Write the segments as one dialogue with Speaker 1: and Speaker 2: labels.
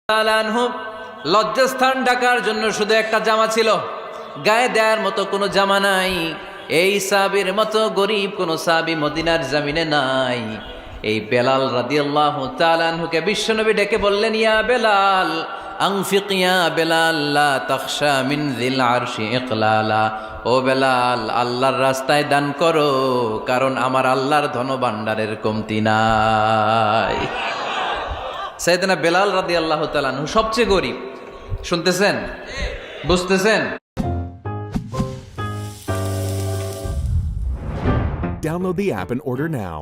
Speaker 1: আনহু লজ্জাস্থান ঢাকার জন্য শুধু একটা জামা ছিল, গায়ে দেওয়ার মতো কোনো জামা নাই। এই সাহাবীর মতো গরিব কোনো সাহাবী মদিনার জমিনে নাই। এই বেলাল রাদিয়াল্লাহু তাআলা আনহুকে বিশ্বনবী ডেকে বললেন, ইয়া বেলাল আনফিক ইয়া বেলাল লা তাখশা মিন যিল আরশি ইকলালা। ও বেলাল, আল্লাহর রাস্তায় দান করো, কারণ আমার আল্লাহর ধনভাণ্ডারের কমতি নাই। সাইয়েদনা বেলাল রাদিয়াল্লাহু তাআলা আনহু সবচেয়ে গরিব। শুনতেছেন? বুঝতেছেন?
Speaker 2: Download the app and order now.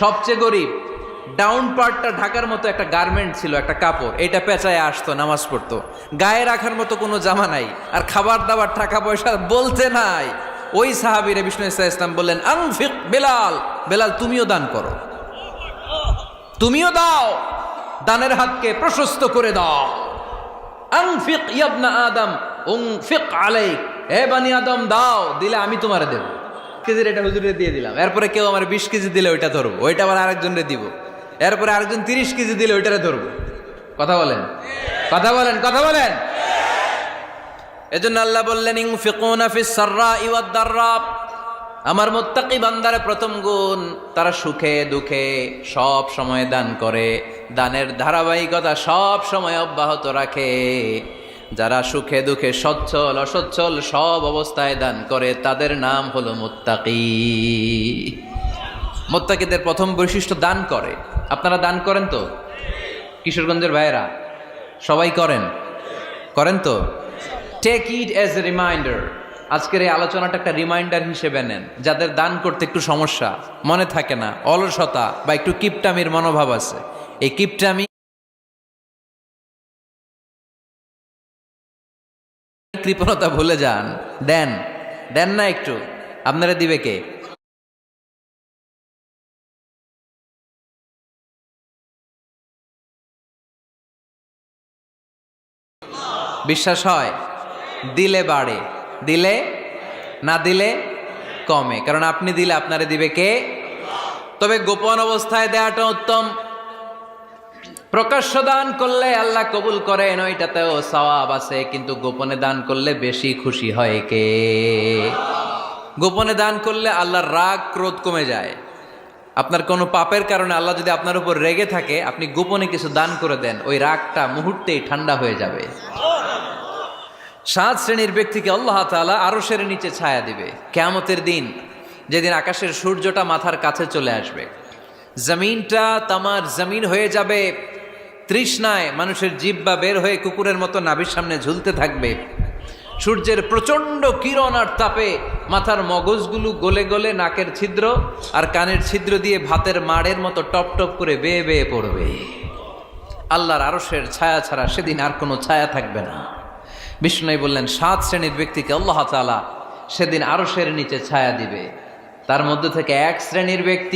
Speaker 1: সবচেয়ে গরিব। ডাউন পার্টটা ঢাকার মতো একটা গার্মেন্ট ছিল, একটা কাপড়, এটা পেঁচায় আসতো, নামাজ পড়তো। গায়ে রাখার মতো কোনো জামা নাই, আর খাবার দাবার টাকা পয়সা বলতে নাই। ওই সাহাবীরে বিষ্ণু ইসলাম বললেন, আনফিক বেলাল, বেলাল তুমিও দান করো, তুমিও দাও, দানের হাতকে প্রশস্ত করে দাও। আনফিক ইবনা আদম উনফিক আলাইক, হে বনি আদম দাও, দিলে আমি তোমারে দেব। কেজির এটা হুজুরে দিয়ে দিলাম, এরপরে কেউ আমার 20 কেজি দিলে ওইটা ধরবো, ওইটা আবার আরেকজনরে দিব, এরপরে আরেকজন 30 কেজি দিলে ওইটারে ধরবো। কথা বলেন, কথা বলেন, কথা বলেন। এজন্য আল্লাহ বললেন, ইনফিকুনা ফিস সাররাই ওয়াদ দাররা। আমার মুত্তাকি বান্দার প্রথম গুণ, তারা সুখে দুঃখে সব সময় দান করে, দানের ধারাবাহিকতা সব সময় অব্যাহত রাখে। যারা সুখে দুঃখে সচ্ছল অসচ্ছল সব অবস্থায় দান করে, তাদের নাম হলো মুত্তাকি। মুত্তাকিদের প্রথম বৈশিষ্ট্য দান করে। আপনারা দান করেন তো? কিশোরগঞ্জের ভাইয়েরা সবাই করেন? করেন তো? Take it as a reminder. আজকের এই আলোচনাটা একটা রিমাইন্ডার হিসেবে নেন। যাদের দান করতে একটু সমস্যা, মনে থাকে না, অলসতা বা একটু কিপটামির মনোভাব আছে, এই কিপটামি কৃপণতা ভুলে যান। দেন, দেন না একটু, আপনারা দিবে কে? বিশ্বাস হয়? দিলে বাড়ে, দিলে না দিলে কমে, কারণ আপনি দিলে আপনারে দিবে কে? তবে গোপন অবস্থায় দেওয়াটা উত্তম। প্রকাশ্য দান করলে আল্লাহ কবুল করেন, ওইটাতেও সওয়াব আছে, কিন্তু গোপনে দান করলে বেশি খুশি হয় কে? গোপনে দান করলে আল্লাহর রাগ ক্রোধ কমে যায়। আপনার কোনো পাপের কারণে আল্লাহ যদি আপনার উপর রেগে থাকে, আপনি গোপনে কিছু দান করে দেন, ওই রাগটা মুহূর্তেই ঠান্ডা হয়ে যাবে। 7 শ্রেণীর ব্যক্তিকে আল্লাহ তাআলা আরশের নিচে ছায়া দিবে কিয়ামতের দিন, যেদিন আকাশের সূর্যটা মাথার কাছে চলে আসবে, জমিনটা তামার জমিন হয়ে যাবে, তৃষ্ণায় মানুষের জিহ্বা বের হয়ে কুকুরের মতো নাভির সামনে ঝুলতে থাকবে। সূর্যের প্রচণ্ড কিরণ আর তাপে মাথার মগজগুলো গলে গলে নাকের ছিদ্র আর কানের ছিদ্র দিয়ে ভাতের মাড়ের মতো টপ টপ করে বেয়ে বেয়ে পড়বে। আল্লাহর আরশের ছায়া ছাড়া সেদিন আর কোনো ছায়া থাকবে না। বিষ্ণু বললেন, 7 শ্রেণীর ব্যক্তিকে আল্লাহ তাআলা সেদিন আরশের নিচে ছায়া দিবে। তার মধ্যে থেকে 1 শ্রেণীর ব্যক্তি